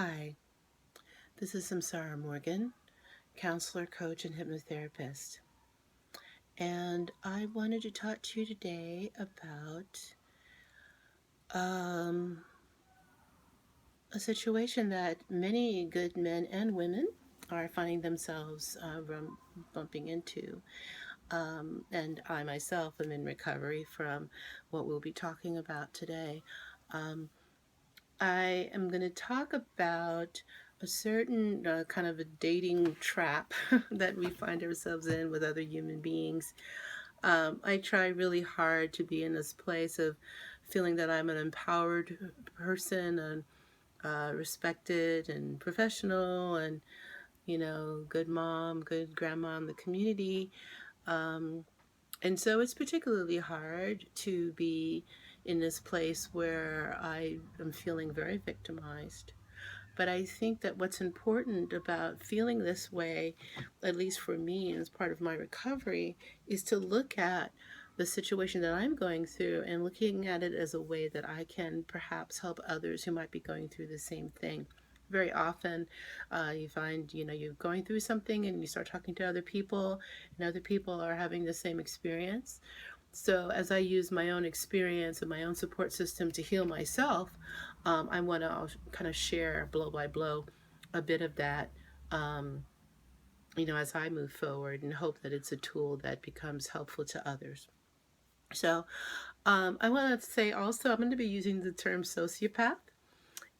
Hi, this is Samsara Morgan, counselor, coach, and hypnotherapist. And I wanted to talk to you today about um, a situation that many good men and women are finding themselves bumping into. And I myself am in recovery from what we'll be talking about today. Um, I am going to talk about a certain kind of a dating trap that we find ourselves in with other human beings. I try really hard to be in this place of feeling that I'm an empowered person and respected and professional and, good mom, good grandma in the community. Um, and so it's particularly hard to be in this place where I am feeling very victimized. But I think that what's important about feeling this way, at least for me as part of my recovery, is to look at the situation that I'm going through and looking at it as a way that I can perhaps help others who might be going through the same thing. Very often, you find, you're going through something and you start talking to other people, and other people are having the same experience. So, as I use my own experience and my own support system to heal myself, I want to kind of share blow by blow a bit of that, um, as I move forward and hope that it's a tool that becomes helpful to others. So, I want to say also, I'm going to be using the term sociopath.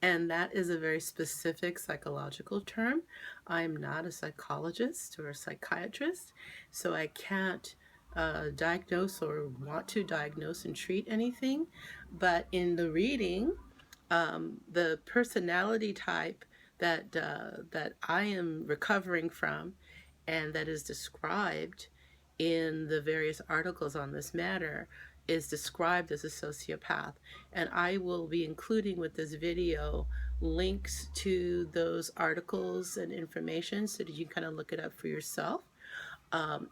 And that is a very specific psychological term. I'm not a psychologist or a psychiatrist, so I can't diagnose or want to diagnose and treat anything. But in the reading, the personality type that I am recovering from, and that is described in the various articles on this matter, is described as a sociopath. And I will be including with this video links to those articles and information so that you can kind of look it up for yourself.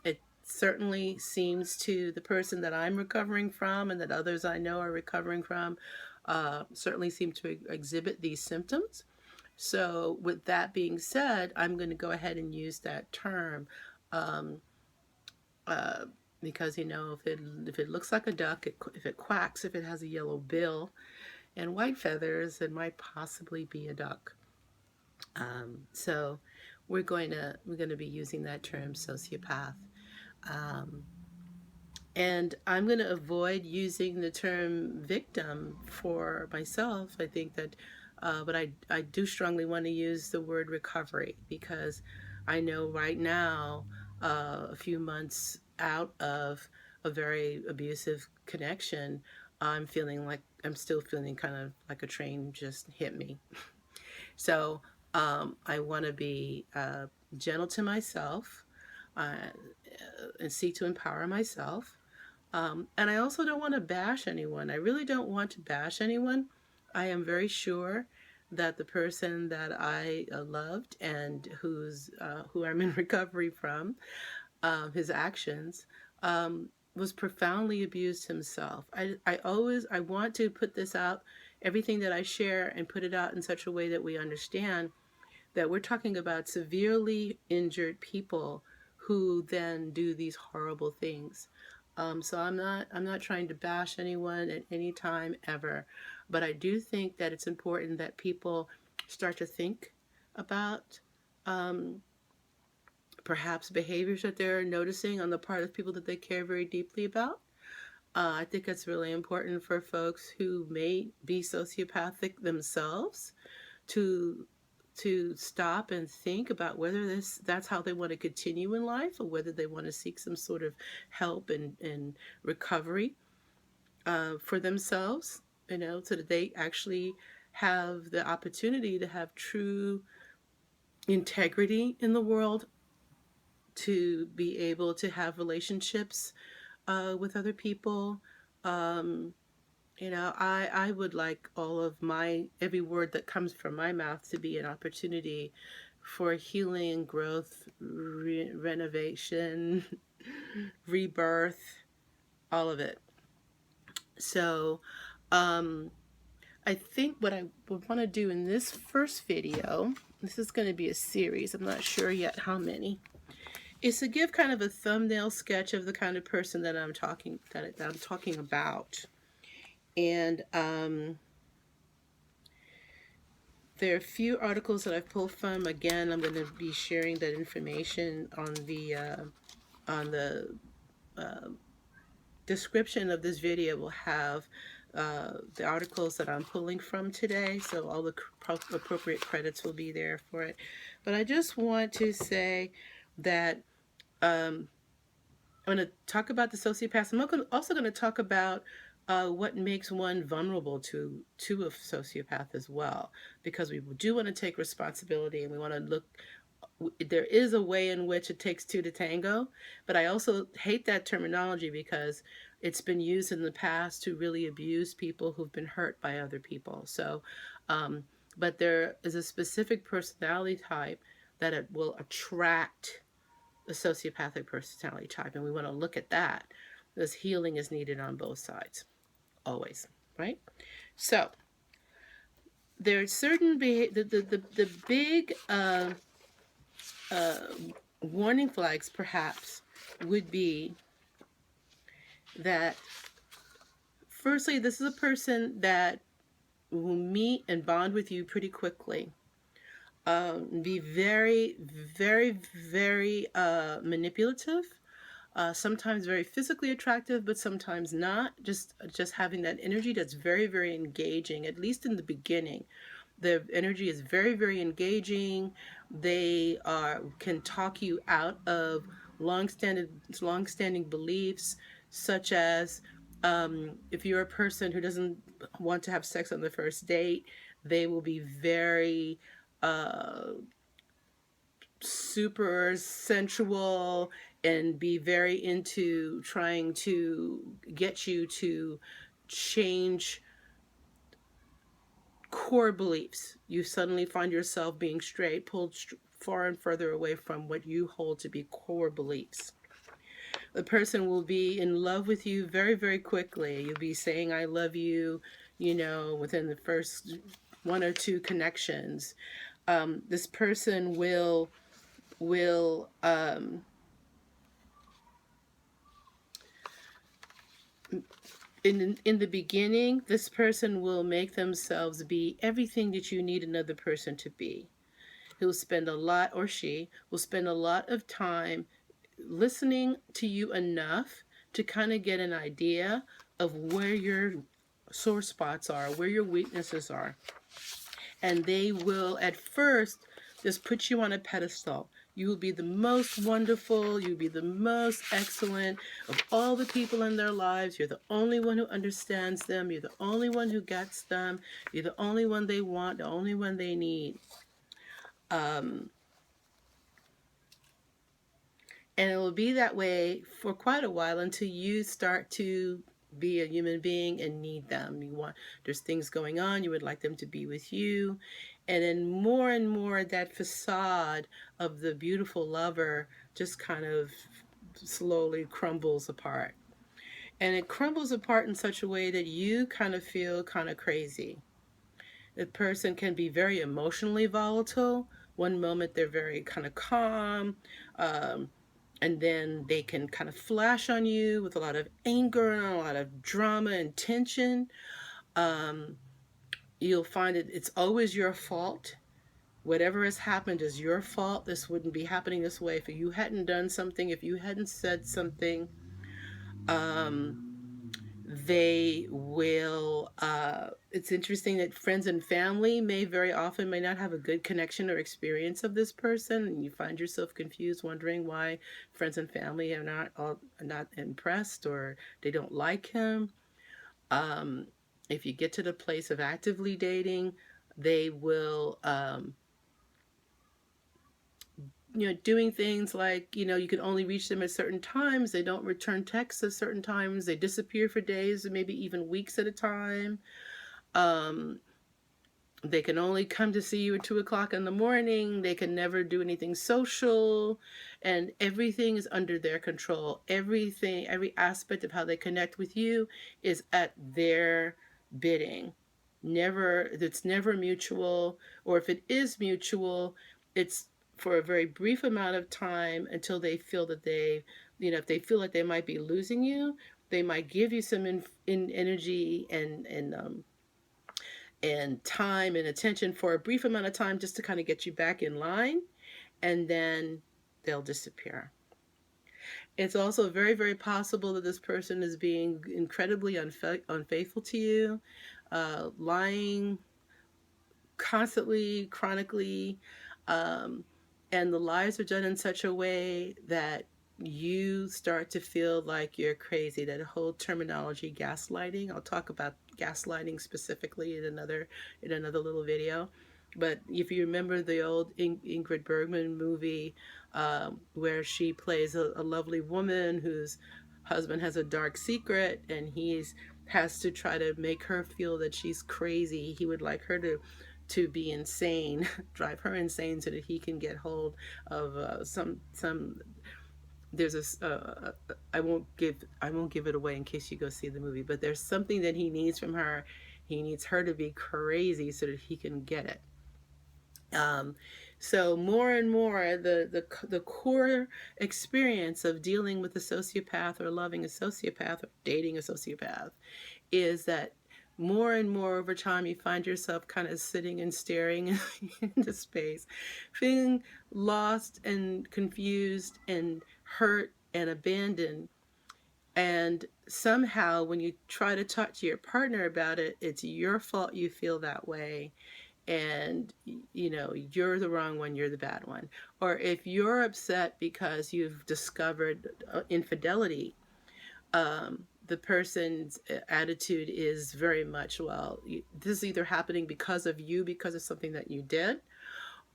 It certainly seems to the person that I'm recovering from and that others I know are recovering from certainly seem to exhibit these symptoms. So with that being said, I'm going to go ahead and use that term. Um, uh, because if it looks like a duck, if it quacks, if it has a yellow bill and white feathers, it might possibly be a duck. So we're going to be using that term sociopath, um, and I'm going to avoid using the term victim for myself. I think that, but I do strongly want to use the word recovery because I know right now, a few months out of a very abusive connection, I'm still feeling kind of like a train just hit me. So I want to be gentle to myself and seek to empower myself. And I also don't want to bash anyone. I really don't want to bash anyone. I am very sure that the person that I loved and who I'm in recovery from, his actions, was profoundly abused himself. I want to put this out, everything that I share, and put it out in such a way that we understand that we're talking about severely injured people who then do these horrible things. So I'm not trying to bash anyone at any time ever, but I do think that it's important that people start to think about um, perhaps behaviors that they're noticing on the part of people that they care very deeply about. I think it's really important for folks who may be sociopathic themselves to stop and think about whether that's how they want to continue in life, or whether they want to seek some sort of help and recovery for themselves, so that they actually have the opportunity to have true integrity in the world, to be able to have relationships with other people. Um, I would like all of every word that comes from my mouth to be an opportunity for healing, growth, renovation, rebirth, all of it. So, um, I think what I would want to do in this first video, this is going to be a series, I'm not sure yet how many, is to give kind of a thumbnail sketch of the kind of person that I'm talking about. And there are a few articles that I've pulled from. Again, I'm going to be sharing that information on the description of this video. Will have the articles that I'm pulling from today, so all the appropriate credits will be there for it. But I just want to say that I'm going to talk about the sociopath. I'm also going to talk about what makes one vulnerable to a sociopath as well, because we do want to take responsibility, and we want to look. There is a way in which it takes two to tango, but I also hate that terminology because it's been used in the past to really abuse people who've been hurt by other people. So, but there is a specific personality type that it will attract a sociopathic personality type, and we want to look at that because healing is needed on both sides, always, right? So there are certain the big warning flags, perhaps, would be that, firstly, this is a person that will meet and bond with you pretty quickly. Be very, very, very manipulative. Sometimes very physically attractive, but sometimes not. Just having that energy that's very, very engaging, at least in the beginning. The energy is very, very engaging. They can talk you out of long-standing beliefs, such as if you're a person who doesn't want to have sex on the first date, they will be very super sensual and be very into trying to get you to change core beliefs. You suddenly find yourself being pulled far and further away from what you hold to be core beliefs. The person will be in love with you very, very quickly. You'll be saying, I love you, within the first one or two connections. This person will in the beginning, this person will make themselves be everything that you need another person to be. He'll spend a lot, or she will spend a lot of time listening to you enough to kind of get an idea of where your sore spots are, where your weaknesses are. And they will at first just put you on a pedestal. You will be the most wonderful, you'll be the most excellent of all the people in their lives. You're the only one who understands them. You're the only one who gets them. You're the only one they want, the only one they need. And it will be that way for quite a while until you start to be a human being and need them. There's things going on, you would like them to be with you. And then more and more that facade of the beautiful lover just kind of slowly crumbles apart. And it crumbles apart in such a way that you kind of feel kind of crazy. The person can be very emotionally volatile. One moment they're very kind of calm, and then they can kind of flash on you with a lot of anger and a lot of drama and tension. You'll find it's always your fault. Whatever has happened is your fault. This wouldn't be happening this way if you hadn't done something, if you hadn't said something. They will, it's interesting that friends and family very often may not have a good connection or experience of this person, and you find yourself confused, wondering why friends and family are not impressed or they don't like him. If you get to the place of actively dating, they will doing things like, you can only reach them at certain times. They don't return texts at certain times. They disappear for days or maybe even weeks at a time. They can only come to see you at 2 o'clock in the morning. They can never do anything social, and everything is under their control. Every aspect of how they connect with you is at their bidding. never, it's never mutual, or if it is mutual, it's for a very brief amount of time until they feel that they, if they feel like they might be losing you, they might give you some in energy and time and attention for a brief amount of time just to kind of get you back in line, and then they'll disappear. It's also very, very possible that this person is being incredibly unfaithful to you, lying constantly, chronically, um, and the lies are done in such a way that you start to feel like you're crazy. That whole terminology, gaslighting. I'll talk about gaslighting specifically in another little video. But if you remember the old Ingrid Bergman movie, where she plays a lovely woman whose husband has a dark secret, and he's has to try to make her feel that she's crazy. He would like her to be insane, drive her insane, so that he can get hold of some. There's I won't give it away in case you go see the movie, but there's something that he needs from her. He needs her to be crazy so that he can get it. Um, so more and more, the core experience of dealing with a sociopath, or loving a sociopath, or dating a sociopath, is that more and more over time you find yourself kind of sitting and staring into space, feeling lost and confused and hurt and abandoned. And somehow when you try to talk to your partner about it, it's your fault you feel that way, and you're the wrong one, you're the bad one. Or if you're upset because you've discovered infidelity, the person's attitude is very much, well, this is either happening because of you, because of something that you did,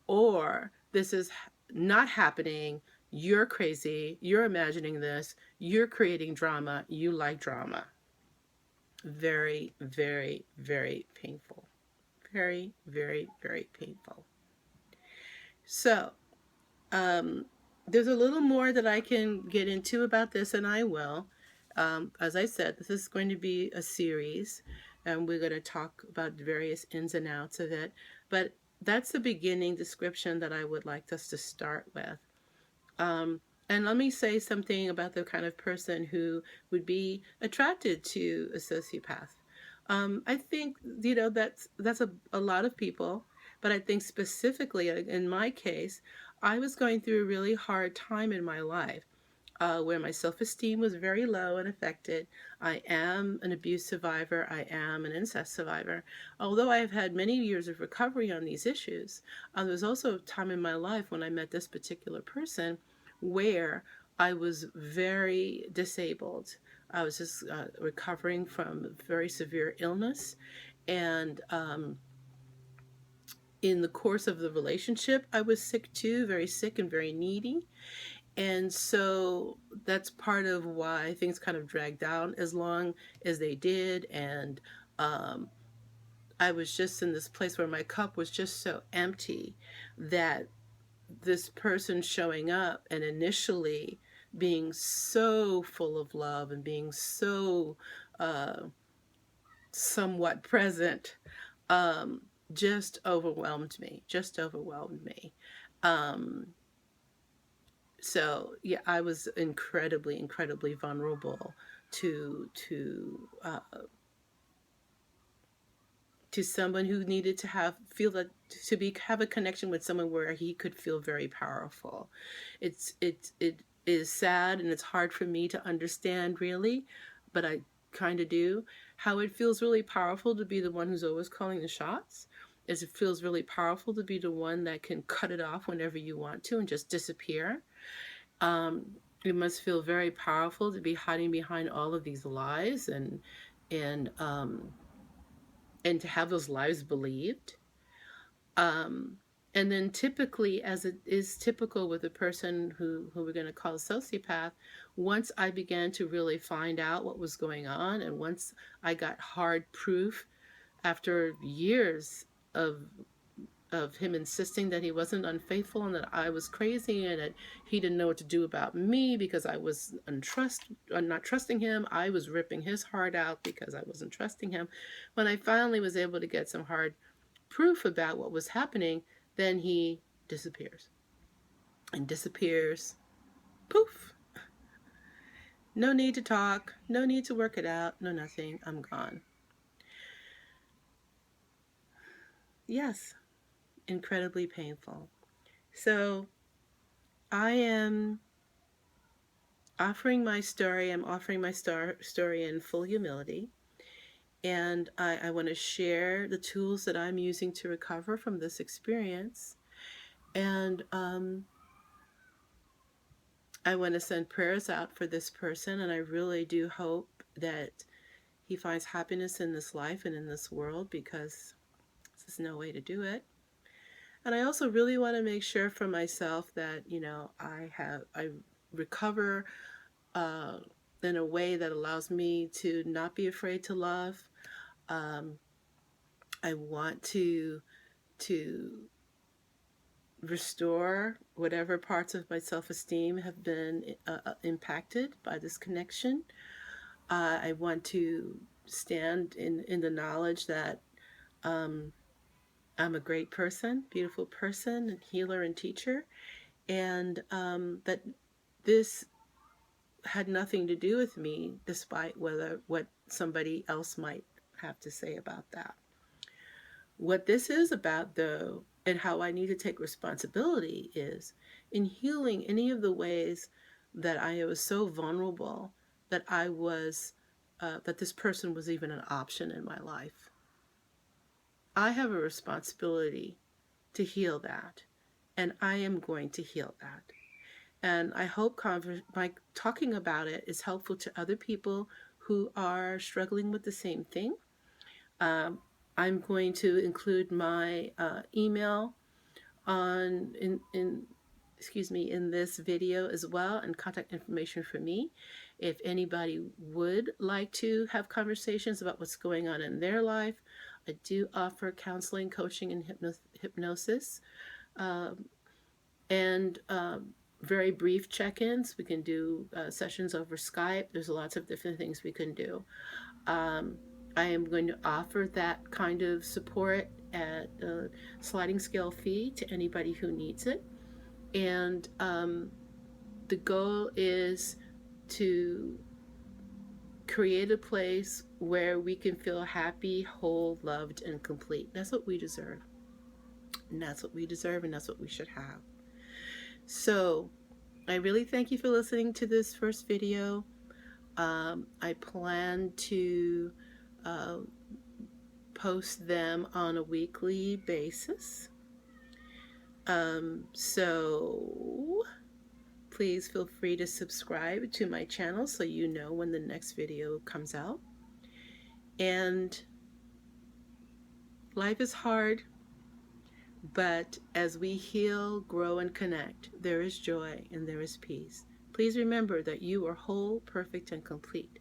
or this is not happening, you're crazy, you're imagining this, you're creating drama, you like drama. Very, very, very painful. Very, very, very painful. So, um, there's a little more that I can get into about this, and I will. As I said, this is going to be a series, and we're going to talk about various ins and outs of it. But that's the beginning description that I would like us to start with. Um, and let me say something about the kind of person who would be attracted to a sociopath. I think that's a lot of people, but I think specifically in my case, I was going through a really hard time in my life, where my self-esteem was very low and affected. I am an abuse survivor. I am an incest survivor. Although I have had many years of recovery on these issues, there was also a time in my life when I met this particular person where I was very disabled. I was just recovering from very severe illness, and in the course of the relationship, I was sick too, very sick and very needy. And so that's part of why things kind of dragged down as long as they did. And um, I was just in this place where my cup was just so empty that this person showing up and initially being so full of love and being so uh, somewhat present, um, just overwhelmed me, just overwhelmed me. Um, so yeah, I was incredibly, incredibly vulnerable to to uh, to someone who needed to feel that, to be have a connection with someone where he could feel very powerful. It is sad, and it's hard for me to understand really, but I kind of do, how it feels really powerful to be the one who's always calling the shots. Is it feels really powerful to be the one that can cut it off whenever you want to and just disappear. um, it must feel very powerful to be hiding behind all of these lies, and and to have those lies believed. Um, and then typically, as it is typical with a person who we're going to call a sociopath, once I began to really find out what was going on, and once I got hard proof after years of of him insisting that he wasn't unfaithful and that I was crazy and that he didn't know what to do about me because I was not trusting him. I was ripping his heart out because I wasn't trusting him. When I finally was able to get some hard proof about what was happening, then he disappears. And disappears. Poof. No need to talk. No need to work it out. No nothing. I'm gone. Yes. Incredibly painful. So I am offering my story. I'm offering my story in full humility. And I want to share the tools that I'm using to recover from this experience. And I want to send prayers out for this person. And I really do hope that he finds happiness in this life and in this world, because there's no way to do it. And I also really want to make sure for myself that, I recover in a way that allows me to not be afraid to love. I want to restore whatever parts of my self-esteem have been impacted by this connection. I want to stand in the knowledge that I'm a great person, beautiful person, healer and teacher, and that this had nothing to do with me, despite what somebody else might have to say about that. What this is about, though, and how I need to take responsibility, is in healing any of the ways that I was so vulnerable that that this person was even an option in my life. I have a responsibility to heal that, and I am going to heal that. And I hope by talking about it is helpful to other people who are struggling with the same thing. I'm going to include my email in this video as well, and contact information for me. If anybody would like to have conversations about what's going on in their life, I do offer counseling, coaching, and hypnosis, and very brief check-ins. We can do sessions over Skype. There's lots of different things we can do. I am going to offer that kind of support at a sliding scale fee to anybody who needs it. And the goal is to create a place where we can feel happy, whole, loved, and complete. That's what we deserve. And that's what we deserve, and that's what we should have. So I really thank you for listening to this first video. I plan to post them on a weekly basis. So please feel free to subscribe to my channel so you know when the next video comes out. And life is hard, but as we heal, grow, and connect, there is joy and there is peace. Please remember that you are whole, perfect, and complete.